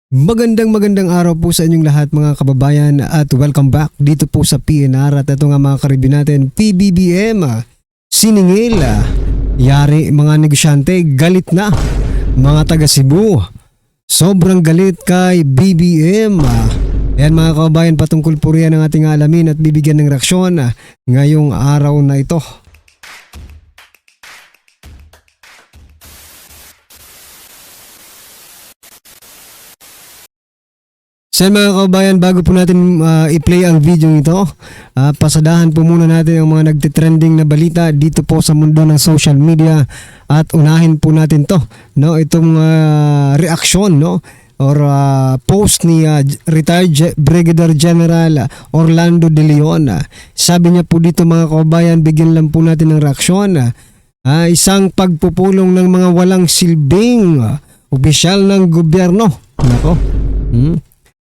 Magandang araw po sa inyong lahat mga kababayan at welcome back dito po sa PNR at ito nga mga karibin natin PBBM, siningil, yari mga negosyante, galit na mga taga Cebu, sobrang galit kay BBM. Ayan mga kababayan, patungkol po riyan ang ating alamin at bibigyan ng reaksyon ngayong araw na ito. So mga kababayan, bago po natin i-play ang video ito, pasadahan po muna natin ang mga nagtitrending na balita dito po sa mundo ng social media at unahin po natin to, no, itong reaksyon, no, or post ni retired Brigadier General Orlando De Leon. Sabi niya po dito mga kababayan, bigyan lang po natin ng reaksyon. Isang pagpupulong ng mga walang silbing opisyal ng gobyerno. Nako.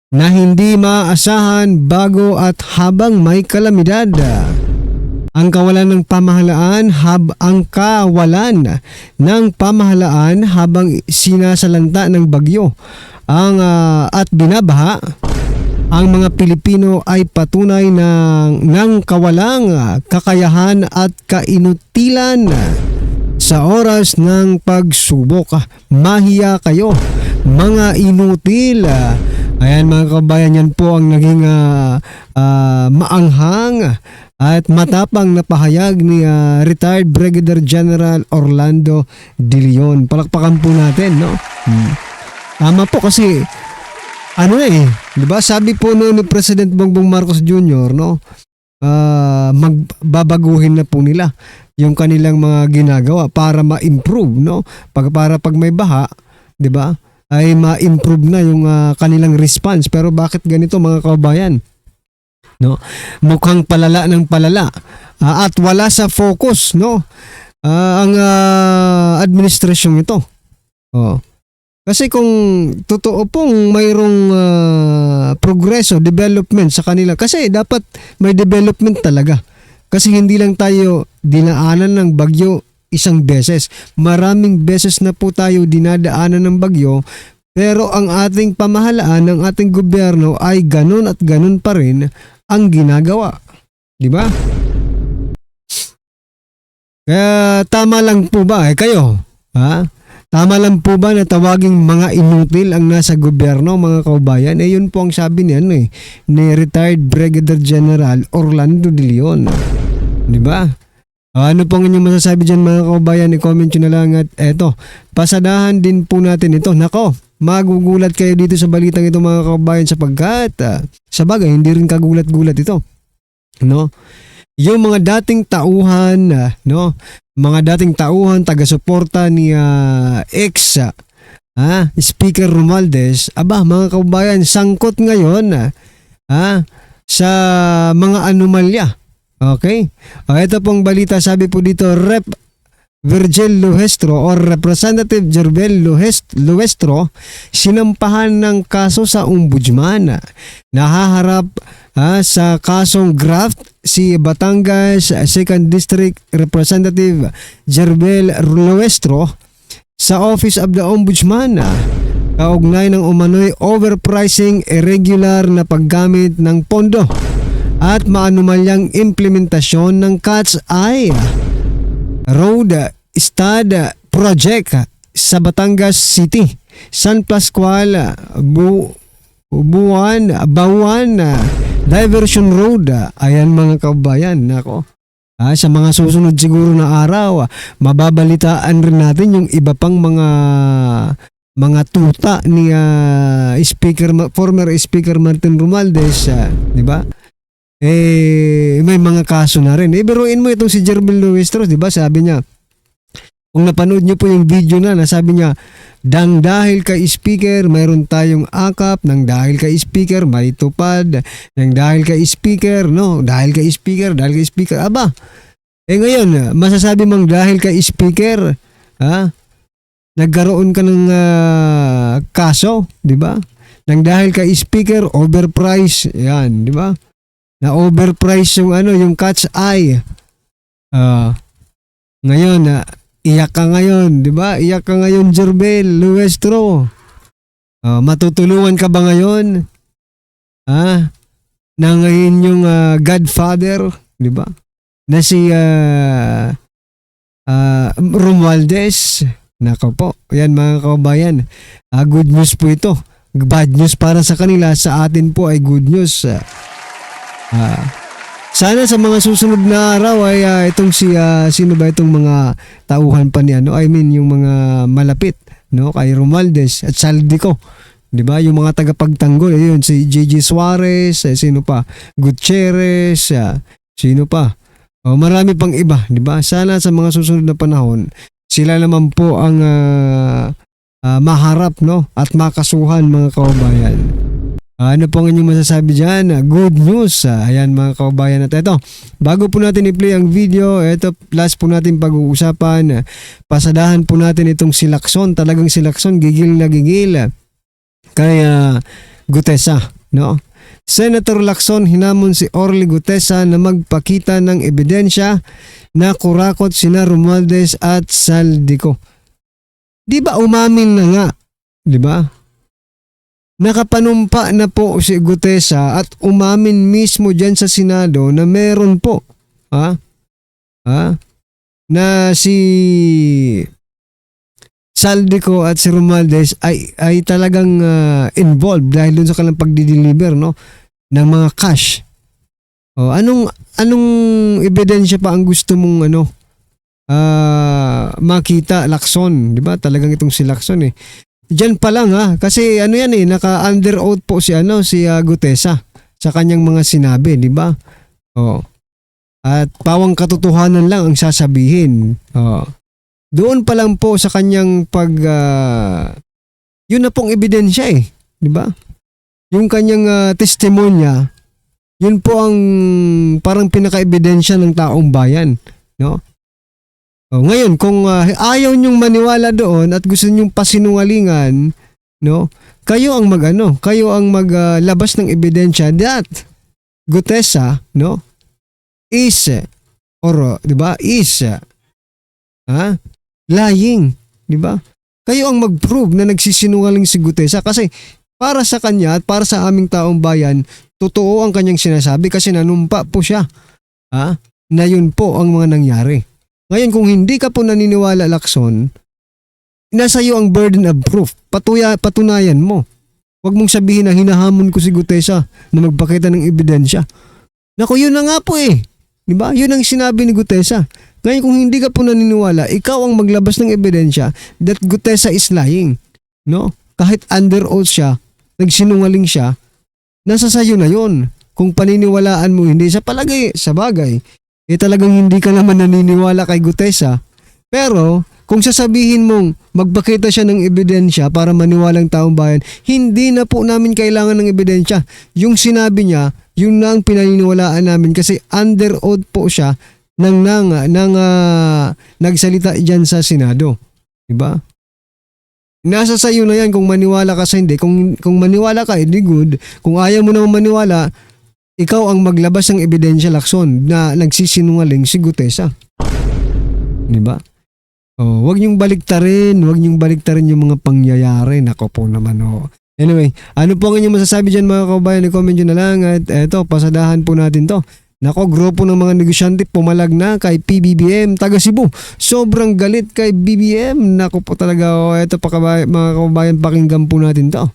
Na hindi maaasahan bago at habang may kalamidad. Ang kawalan ng pamahalaan habang sinasalanta ng bagyo at binabaha ang mga Pilipino ay patunay ng kawalang kakayahan at kainutilan sa oras ng pagsubok. Mahiya kayo mga inutil. Ayan mga kabayan, yan po ang naging maanghang at matapang na pahayag ni retired Brigadier General Orlando De Leon. Palakpakan po natin, no? Tama po kasi di ba? Sabi po noon ni President Bongbong Marcos Jr., no? Magbabaguhin na po nila yung kanilang mga ginagawa para ma-improve, no? Para pag may baha, di ba? Ay ma-improve na yung kanilang response. Pero bakit ganito mga kababayan? No? Mukhang palala ng palala at wala sa focus, no? Ang administrasyon ito. Kasi kung totoo pong mayroong progreso, development sa kanila, kasi dapat may development talaga. Kasi hindi lang tayo dinaanan ng bagyo isang beses. Maraming beses na po tayo dinadaanan ng bagyo, pero ang ating pamahalaan, ang ating gobyerno ay ganun at ganun pa rin ang ginagawa. Di ba? Kaya tama lang po ba kayo? Tama lang po ba na tawaging mga inutil ang nasa gobyerno mga kaubayan? Yun po ang sabi ni retired Brigadier General Orlando De Leon. Di ba? Ano pong inyong masasabi dyan mga kaubayan? I-comment nyo na lang at eto, pasadahan din po natin ito. Nako, magugulat kayo dito sa balitang ito mga kaubayan sapagkat sa bagay, hindi rin kagulat-gulat ito. No? Yung mga dating tauhan, mga dating tauhan, taga-suporta ni Speaker Romualdez, mga kaubayan, sangkot ngayon sa mga anomalya. Okay? Ito pong balita, sabi po dito, Rep. Virgil Luestro or Representative Jervel Luestro sinampahan ng kaso sa ombudsman. Nahaharap sa kasong graft si Batangas 2nd District Representative Jervel Luestro sa Office of the Ombudsman. Kaugnay ng umano'y overpricing, irregular na paggamit ng pondo at maanumalyang implementasyon ng Cat's Eye Road Stud Project sa Batangas City, San Pascual, Bauan Diversion Road. Ayan mga kabayan, nako. Sa mga susunod siguro na araw, mababalitaan rin natin yung iba pang mga tuta ni former Speaker Martin Romualdez, di ba? May mga kaso na rin. Biruin mo itong si Jervel Luestro, di ba? Sabi niya, kung napanood niyo po yung video na sabi niya, dahil kay Speaker, mayroon tayong akap, dahil kay Speaker, may tupad, dahil kay Speaker, dahil kay Speaker, aba. Ngayon, masasabi mong dahil kay Speaker, nagkaroon ka ng kaso, di ba? Dahil kay Speaker, overprice, yan, di ba? Na overprice yung Cat's Eye. Ngayon, iyak ka ngayon, di ba? Iyak ka ngayon, Jervel Luestro. Matutulungan ka ba ngayon? Ng inyong godfather, di ba? Na si Romualdez. Nako po, yan mga kababayan. Good news po ito. Bad news para sa kanila, sa atin po ay good news. Sana sa mga susunod na araw ay itong sino ba itong mga tauhan pa niya, no? I mean yung mga malapit, no, kay Romualdez at Saldico. 'Di ba? Yung mga tagapagtanggol, ayun si JJ Suarez, sino pa? Gutierrez, sino pa? Marami pang iba, 'di ba? Sana sa mga susunod na panahon, sila naman po ang maharap, no, at makasuhan mga kababayan. Ano po ang inyong masasabi dyan? Good news. Ayan mga kababayan. At ito, bago po natin i-play ang video, ito plus po natin pag-uusapan. Pasadahan po natin itong si Lacson. Talagang si Lacson, gigil na gigil. Kaya Gutesa, no? Senator Lacson hinamon si Orly Gutesa na magpakita ng ebidensya na kurakot sina Romualdez at Saldico. Di ba umamin na nga? Di ba? Nakapanumpa na po si Gutesa at umamin mismo dyan sa Senado na meron po na si Saldico at si Romualdez ay talagang involved dahil dun sa kanilang pagdi-deliver, no, ng mga cash. Anong ebidensya pa ang gusto mong makita, Lacson, di ba? Talagang itong si Lacson eh. Diyan pa lang kasi yan naka-under oath po si Gutesa sa kanyang mga sinabi, di ba? At pawang katotohanan lang ang sasabihin. Doon pa lang po sa kanyang yun na pong ebidensya eh, di ba? Yung kanyang testimonya, yun po ang parang pinaka-ebidensya ng taong bayan, no? Ngayon, kung ayaw nyong maniwala doon at gusto nyong pasinungalingan, no, kayo ang maglabas ng ebidensya that Gutesa, no, is di ba, is lying, di ba? Kayo ang mag-prove na nagsisinungaling si Gutesa kasi para sa kanya at para sa aming taong bayan, totoo ang kanyang sinasabi kasi nanumpa po siya, na yun po ang mga nangyari. Ngayon, kung hindi ka po naniniwala, Lacson, nasa iyo ang burden of proof. Patunayan mo. Huwag mong sabihin na hinahamon ko si Gutesa na magpakita ng ebidensya. Naku, yun na nga po eh. Diba? Yun ang sinabi ni Gutesa. Ngayon, kung hindi ka po naniniwala, ikaw ang maglabas ng ebidensya that Gutesa is lying. No? Kahit under oath siya, nagsinungaling siya, nasa sayo na yun. Kung paniniwalaan mo, hindi sa palagay, sa bagay, talagang hindi ka naman naniniwala kay Gutesa. Pero, kung sasabihin mong magpakita siya ng ebidensya para maniwalang taong bayan, hindi na po namin kailangan ng ebidensya. Yung sinabi niya, yun na ang pinaniniwalaan namin kasi under oath po siya nang nagsalita dyan sa Senado. Diba? Nasa sayo na yan kung maniwala ka sa hindi. Kung maniwala ka, hindi good. Kung ayaw mo naman maniwala, ikaw ang maglabas ng ebidensya, Lacson, na nagsisinungaling si Gutesa. Diba? Huwag niyong baliktarin yung mga pangyayari. Nako po naman. Anyway, ano po ang inyong masasabi dyan mga kabayan? I-comment nyo na lang at eto, pasadahan po natin to. Nako, grupo ng mga negosyante pumalag na kay PBBM taga Cebu. Sobrang galit kay BBM. Nako po talaga. Eto mga kabayan, pakinggan po natin to.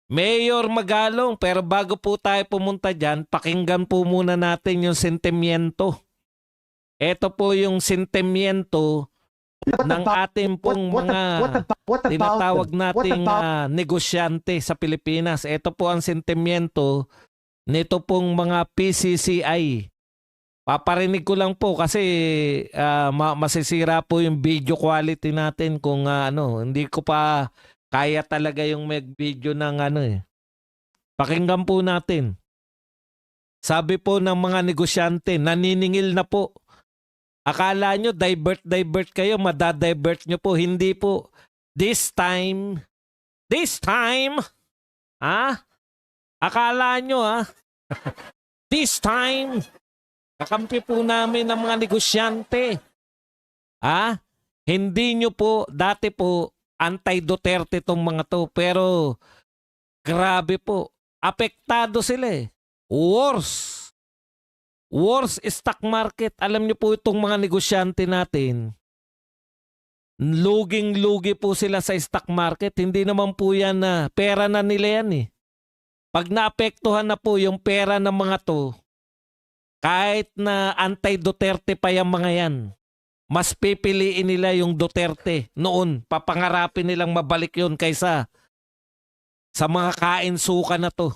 Mayor Magalong, pero bago po tayo pumunta dyan, pakinggan po muna natin yung sentimiento. Ito po yung sentimiento ng ating pong mga tinatawag nating negosyante sa Pilipinas. Ito po ang sentimiento nito pong mga PCCI. Paparinig ko lang po kasi masisira po yung video quality natin kung hindi ko pa kaya talaga yung mag-video ng Pakinggan po natin. Sabi po ng mga negosyante, naniningil na po. Akala nyo, divert kayo, madadivert nyo po. Hindi po. This time, akala nyo this time, kakampi po namin ng mga negosyante. Hindi nyo po, dati po, anti-Duterte tong mga to. Pero Grabe po. Apektado sila eh. Worse. Worse stock market. Alam niyo po itong mga negosyante natin. Luging-lugi po sila sa stock market. Hindi naman po yan na pera na nila yan eh. Pag naapektuhan na po yung pera ng mga to, kahit na anti-Duterte pa yung mga yan, mas pipiliin nila yung Duterte noon. Papangarapin nilang mabalik yun kaysa sa mga kain-suka na to.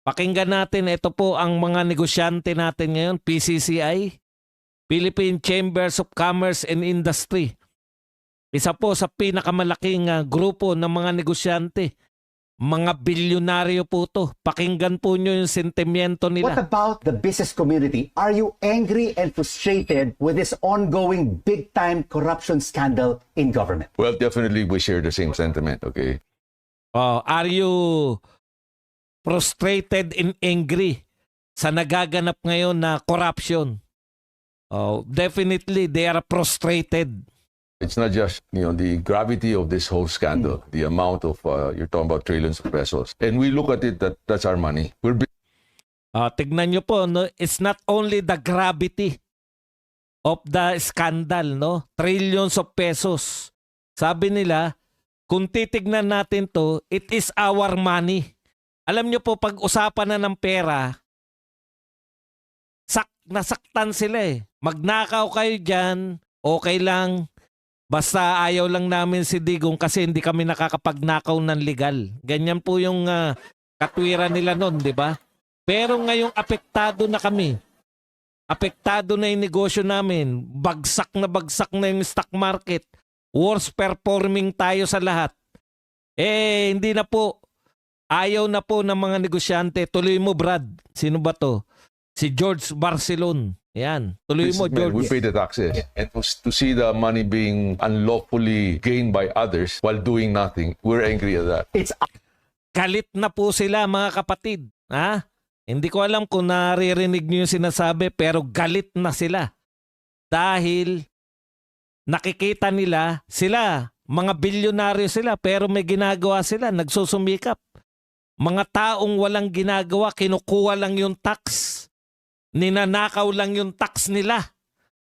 Pakinggan natin, ito po ang mga negosyante natin ngayon, PCCI, Philippine Chambers of Commerce and Industry. Isa po sa pinakamalaking grupo ng mga negosyante. Mga bilyonaryo po to. Pakinggan po nyo yung sentimiento What nila. about the business community? Are you angry and frustrated with this ongoing big-time corruption scandal in government? Well, definitely we share the same sentiment, okay? Are you frustrated and angry sa nagaganap ngayon na corruption? Definitely they are frustrated. It's not just, the gravity of this whole scandal, the amount of, you're talking about trillions of pesos. And we look at it that's our money. Tignan nyo po, no? It's not only the gravity of the scandal, no? Trillions of pesos. Sabi nila, kung titignan natin to, it is our money. Alam nyo po, pag usapan na ng pera, nasaktan sila eh. Magnakaw kayo dyan, okay lang. Basta ayaw lang namin si Digong kasi hindi kami nakakapagnakaw ng legal. Ganyan po yung katwiran nila noon, di ba? Pero ngayong apektado na kami. Apektado na yung negosyo namin. Bagsak na yung stock market. Worst performing tayo sa lahat. Hindi na po. Ayaw na po ng mga negosyante. Tuloy mo, Brad. Sino ba to? Si George Barcelon. Yan. Tuloy mo, Businessmen, George. we pay the taxes. And to see the money being unlawfully gained by others while doing nothing, we're angry at that. It's Galit na po sila, mga kapatid. Ha? Hindi ko alam kung naririnig niyo yung sinasabi, pero galit na sila. Dahil nakikita nila, mga bilyonaryo sila, pero may ginagawa sila, nagsusumikap. Mga taong walang ginagawa, kinukuha lang yung tax. Ninanakaw lang yung tax nila.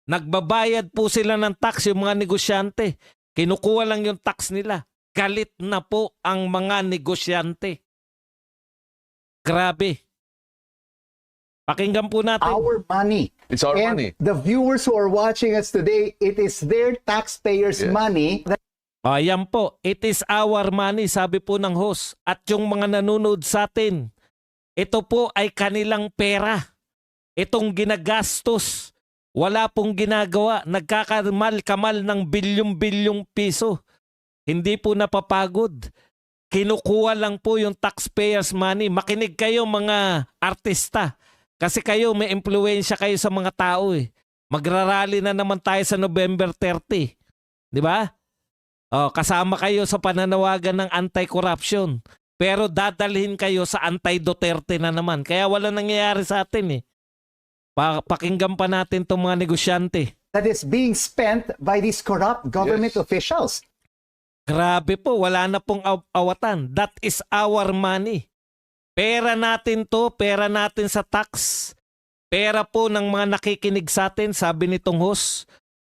Nagbabayad po sila ng tax, yung mga negosyante. Kinukuha lang yung tax nila. Galit na po ang mga negosyante. Grabe. Pakinggan po natin. our money. It's our And money. the viewers who are watching us today, it is their taxpayers' Yes. money that Ayan po, it is our money, sabi po ng host. At yung mga nanonood sa atin, ito po ay kanilang pera. Itong ginagastos. Wala pong ginagawa. Nagkakamal-kamal ng bilyong-bilyong piso. Hindi po napapagod. Kinukuha lang po yung taxpayers' money. Makinig kayo mga artista. Kasi kayo, may impluensya kayo sa mga tao eh. Magrarally na naman tayo sa November 30. Di ba? Kasama kayo sa pananawagan ng anti-corruption. Pero dadalhin kayo sa anti-Duterte na naman. Kaya wala nangyayari sa atin eh. Pakinggan pa natin itong mga negosyante. is being spent by these corrupt government Yes. officials. Grabe po, wala na pong awatan. That is our money. Pera natin to, pera natin sa tax. Pera po ng mga nakikinig sa atin, sabi nitong host.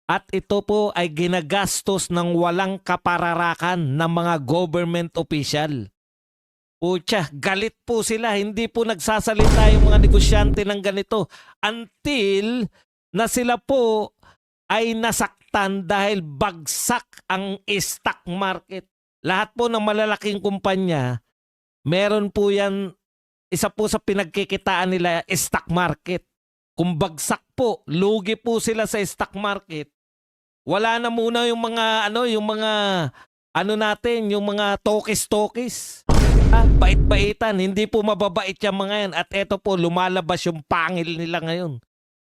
At ito po ay ginagastos ng walang kapararakan ng mga government official. Pucha, galit po sila. Hindi po nagsasalita yung mga negosyante ng ganito until na sila po ay nasaktan dahil bagsak ang stock market. Lahat po ng malalaking kumpanya, meron po yan, isa po sa pinagkikitaan nila, stock market. Kung bagsak po, lugi po sila sa stock market. Wala na muna yung mga natin, yung mga tokis-tokis. Bait-baitan, hindi po mababait yung mga yan. At eto po, lumalabas yung pangil nila ngayon.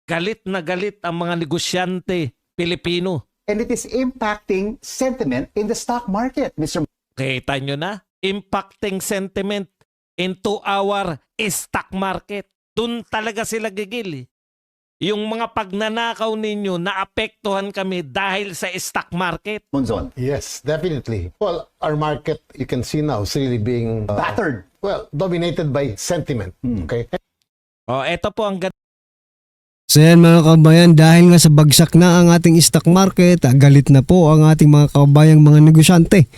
Galit na galit ang mga negosyante Pilipino. And it is impacting sentiment in the stock market, Mr. Kita nyo na, impacting sentiment into our stock market. Doon talaga sila gigil. yung mga pagnanakaw ninyo, naapektuhan kami dahil sa stock market. Monzon. Yes, definitely. Well, our market, you can see now, is really being Battered. well, dominated by sentiment. Okay. O, eto po ang So yan mga kabayan, dahil nga sa bagsak na ang ating stock market, galit na po ang ating mga kabayang mga negosyante.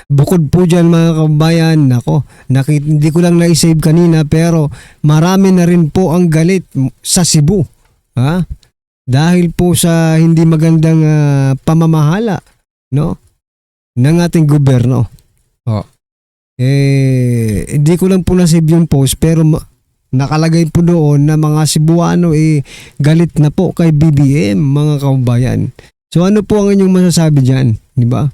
Bukod po dyan mga kabayan, nako, hindi ko lang na-save kanina pero marami na rin po ang galit sa Cebu. Dahil po sa hindi magandang pamamahala, no, ng ating gobyerno. Hindi ko lang po na-save yung post pero nakalagay po doon na mga Cebuano galit na po kay BBM mga kabayan. So ano po ang inyong masasabi dyan, di ba?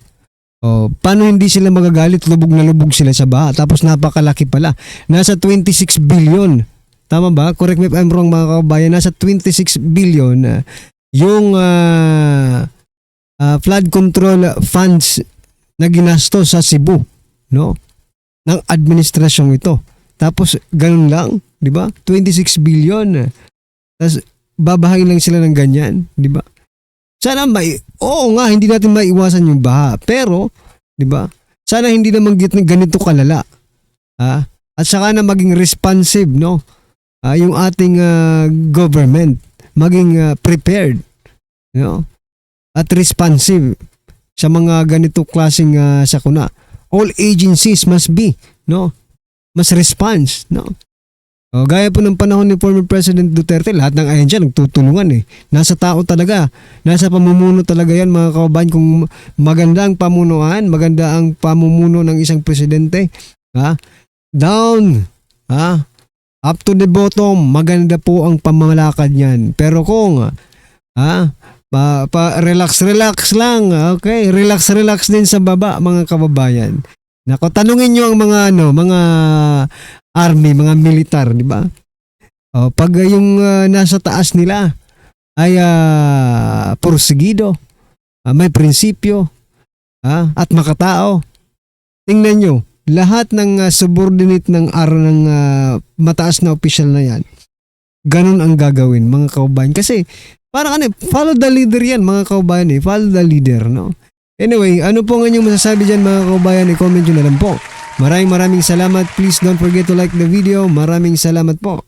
Paano hindi sila magagalit? Lubog na lubog sila sa baha. Tapos napakalaki pala. Nasa 26 billion. Tama ba? Correct me if I'm wrong mga kabayan. Nasa 26 billion yung flood control funds na ginastos sa Cebu, no? Ng administrasyong ito. Tapos ganun lang, di ba? 26 billion. Tapos babahain lang sila ng ganyan, di ba? Sana oo nga, hindi natin maiwasan yung baha. Pero, di ba? Sana hindi naman ganito kalala. At saka na maging responsive, no? Yung ating government. Maging prepared, no? At responsive sa mga ganito klaseng sakuna. All agencies must be, no? Mas response, no? Gaya po ng panahon ni former President Duterte, lahat ng ahensya nagtutulungan Nasa tao talaga, nasa pamumuno talaga yan mga kababayan. Kung maganda ang pamunuan, maganda ang pamumuno ng isang presidente, down, up to the bottom, maganda po ang pamamalakad niyan. Pero kung, relax lang, okay? Relax din sa baba mga kababayan. Nako, tanungin nyo ang mga army, mga militar, di ba? Pag yung nasa taas nila ay porsigido, may prinsipyo, at makatao. Tingnan nyo, lahat ng subordinate ng mataas na opisyal na yan, ganun ang gagawin, mga kababayan. Kasi, parang follow the leader yan, mga kababayan. Follow the leader, no? Anyway, ano po ang inyong masasabi dyan mga kababayan? I-comment nyo na lang po. Maraming salamat. Please don't forget to like the video. Maraming salamat po.